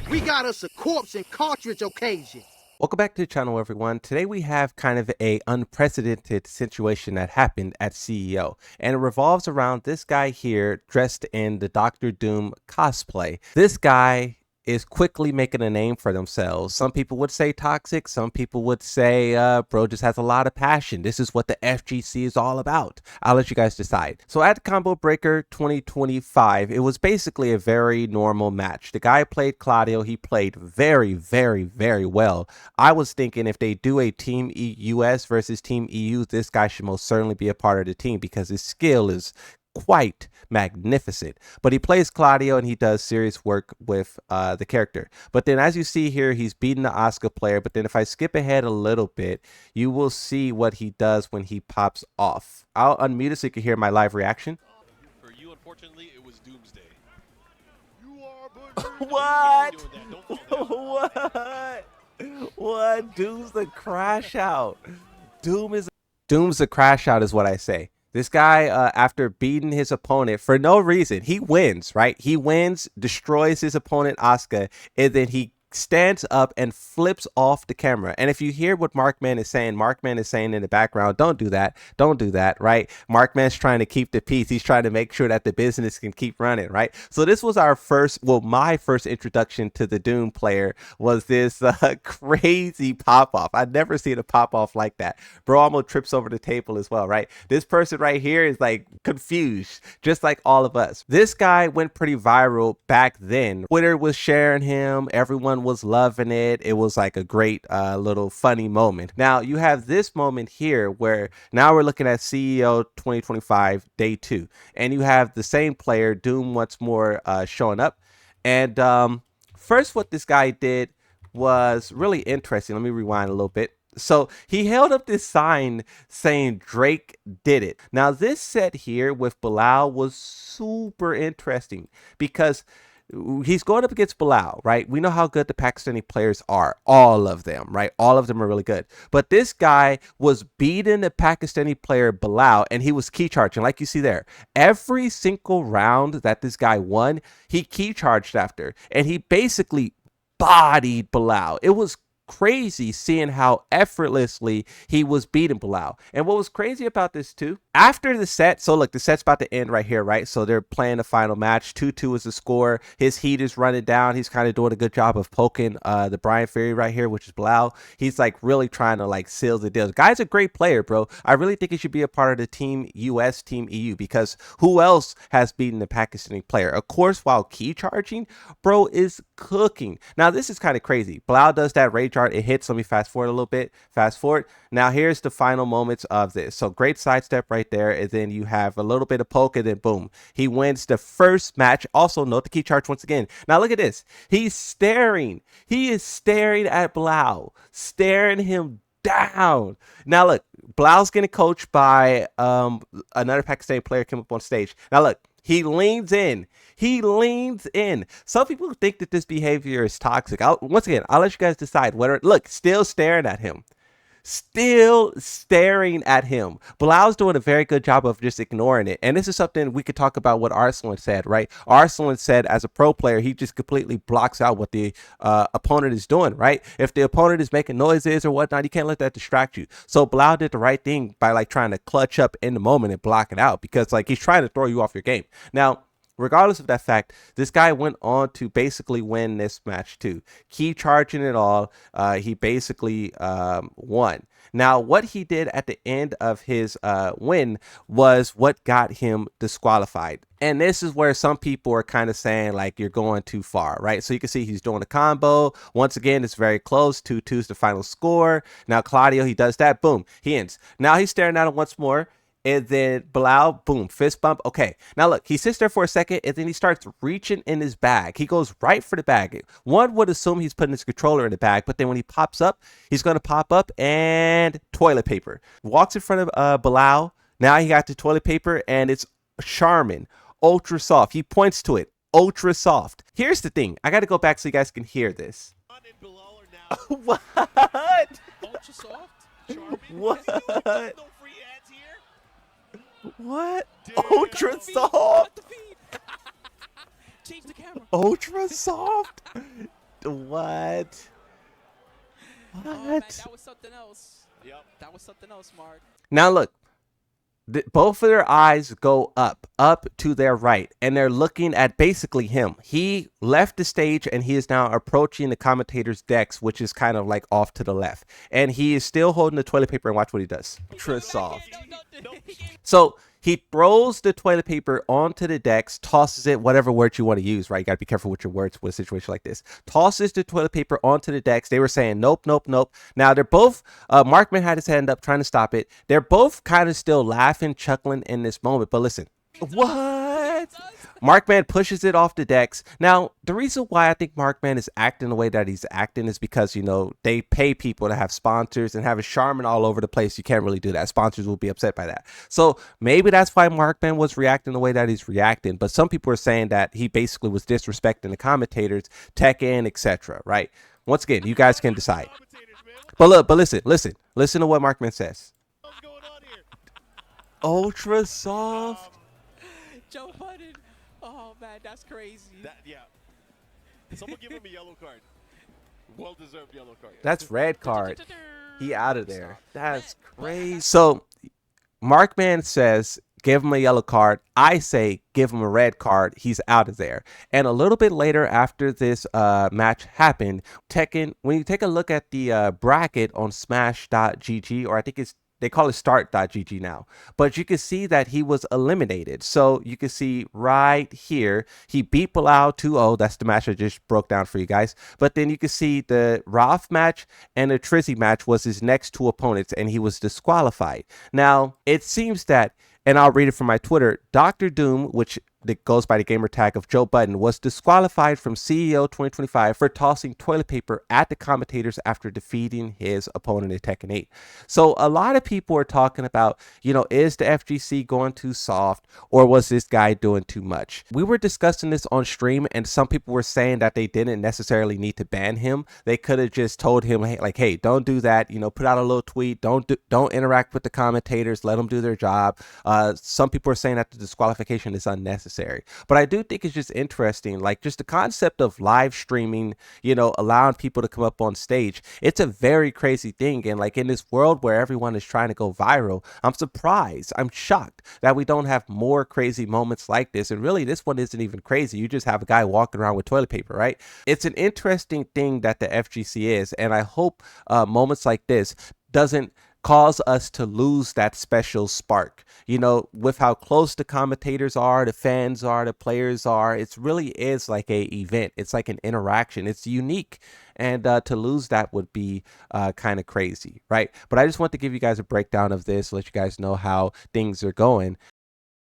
We got us a corpse and cartridge occasion. Welcome back to the channel, everyone. Today we have kind of a unprecedented situation that happened at CEO, and it revolves around this guy here dressed in the Doctor Doom cosplay. This guy is quickly making a name for themselves. Some people would say toxic. Some people would say, bro just has a lot of passion. This is what the FGC is all about. I'll let you guys decide. So at Combo Breaker 2025, it was basically a very normal match. The guy played Claudio. He played very, very, very well. I was thinking if they do a Team US versus Team EU, this guy should most certainly be a part of the team because his skill is quite magnificent. But he plays Claudio and he does serious work with the character. But then as you see here, he's beating the Oscar player. But then if I skip ahead a little bit, you will see what he does when he pops off. I'll unmute it so you can hear my live reaction. For you, unfortunately, it was Doomsday. You are What? What? Doom's the crash out. Doom's the crash out is what I say. This guy, after beating his opponent for no reason, he wins, right? He wins, destroys his opponent, Asuka, and then he stands up and flips off the camera. And if you hear what Markman is saying in the background, don't do that, right? Markman's trying to keep the peace. He's trying to make sure that the business can keep running, right? So this was our first, well, my first introduction to the Doom player was this crazy pop-off. I've never seen a pop-off like that. Bro almost trips over the table as well, right? This person right here is like confused, just like all of us. This guy went pretty viral back then. Twitter was sharing him. Everyone was loving it. It was like a great little funny moment. Now you have this moment here where now we're looking at CEO 2025 day 2, and you have the same player Doom once more showing up. And first what this guy did was really interesting. Let me rewind a little bit. So he held up this sign saying Drake did it. Now this set here with Bilal was super interesting because he's going up against Bilal, right? We know how good the Pakistani players are, all of them, right? All of them are really good. But this guy was beating the Pakistani player Bilal, and he was key charging, like you see there. Every single round that this guy won, he key charged after, and he basically bodied Bilal. It was crazy seeing how effortlessly he was beating Bilal. And what was crazy about this too, after the set, so look, the set's about to end right here, right? So they're playing the final match. 2-2 is the score. His heat is running down. He's kind of doing a good job of poking the Brian Fury right here, which is Bilal. He's like really trying to like seal the deal. The guy's a great player, bro. I really think he should be a part of the Team US, Team EU, because who else has beaten the Pakistani player? Of course, while key charging, bro is cooking. Now this is kind of crazy. Bilal does that rage art. It hits. Let me fast forward a little bit. Fast forward. Now here's the final moments of this. So great sidestep right there, and then you have a little bit of poke, and then boom, he wins the first match. Also note the key charge once again. Now look at this. He's staring. He is staring at Bilal, staring him down. Now look, Bilal's getting coached by another Pakistani player came up on stage. Now look, he leans in. He leans in. Some people think that this behavior is toxic. Once again, I'll let you guys decide whether, look, still staring at him. Still staring at him. Bilal's doing a very good job of just ignoring it. And this is something we could talk about what Arslan said, right? Arslan said as a pro player, he just completely blocks out what the opponent is doing, right? If the opponent is making noises or whatnot, you can't let that distract you. So Bilal did the right thing by like trying to clutch up in the moment and block it out because like he's trying to throw you off your game. Now, regardless of that fact, this guy went on to basically win this match too. Keep charging it all. He basically won. Now, what he did at the end of his win was what got him disqualified. And this is where some people are kind of saying like you're going too far, right? So you can see he's doing a combo. Once again, it's very close. 2-2 is the final score. Now, Claudio, he does that. Boom, he ends. Now he's staring at him once more. And then Bilal, boom, fist bump. Okay, now look, he sits there for a second, and then he starts reaching in his bag. He goes right for the bag. One would assume he's putting his controller in the bag, but then when he pops up, he's going to pop up and toilet paper. Walks in front of Bilal. Now he got the toilet paper, and it's Charmin, ultra soft. He points to it, ultra soft. Here's the thing. I got to go back so you guys can hear this. What? Ultra soft? Charming? What? No free ads here? What? Dude, Ultra soft? Change the camera. Ultra soft? What? Oh, man, What? that was something else. Yep. That was something else, Mark. Now look, both of their eyes go up to their right, and they're looking at basically him. He left the stage, and he is now approaching the commentator's decks, which is kind of like off to the left. And he is still holding the toilet paper, and watch what he does. Soft. So he throws the toilet paper onto the decks, tosses it, whatever word you want to use, right? You got to be careful with your words with a situation like this. Tosses the toilet paper onto the decks. They were saying, nope, nope, nope. Now they're both, Markman had his hand up trying to stop it. They're both kind of still laughing, chuckling in this moment. But listen, what? Markman pushes it off the decks. Now, the reason why I think Markman is acting the way that he's acting is because, you know, they pay people to have sponsors, and having Charmin all over the place, you can't really do that. Sponsors will be upset by that. So maybe that's why Markman was reacting the way that he's reacting. But some people are saying that he basically was disrespecting the commentators, Tekken, etc. Right? Once again, you guys can decide. But look, but listen to what Markman says. What's going on here? Ultra soft. Joe Budden. Oh, man, that's crazy. Yeah. Someone give him a yellow card. Well-deserved yellow card. That's red card. He out of there. That's crazy. So Markman says, give him a yellow card. I say, give him a red card. He's out of there. And a little bit later after this match happened, Tekken, when you take a look at the bracket on smash.gg, or I think they call it start.gg now, but you can see that he was eliminated. So you can see right here, he beat Bilal 2-0. That's the match I just broke down for you guys. But then you can see the Ralph match and the Trizzy match was his next two opponents, and he was disqualified. Now, it seems that, and I'll read it from my Twitter, Dr. Doom, which goes by the gamer tag of Joe Budden, was disqualified from CEO 2025 for tossing toilet paper at the commentators after defeating his opponent in Tekken 8. So a lot of people are talking about, you know, is the FGC going too soft, or was this guy doing too much? We were discussing this on stream, and some people were saying that they didn't necessarily need to ban him. They could have just told him, hey, like, hey, don't do that. You know, put out a little tweet. Don't interact with the commentators. Let them do their job. Some people are saying that the disqualification is unnecessary. But I do think it's just interesting, like just the concept of live streaming, you know, allowing people to come up on stage. It's a very crazy thing. And like in this world where everyone is trying to go viral, I'm surprised, I'm shocked that we don't have more crazy moments like this. And really, this one isn't even crazy. You just have a guy walking around with toilet paper, right? It's an interesting thing that the FGC is. And I hope moments like this doesn't cause us to lose that special spark. You know, with how close the commentators are, the fans are, the players are, it really is like a event. It's like an interaction. It's unique. And to lose that would be kind of crazy, right? But I just want to give you guys a breakdown of this, let you guys know how things are going.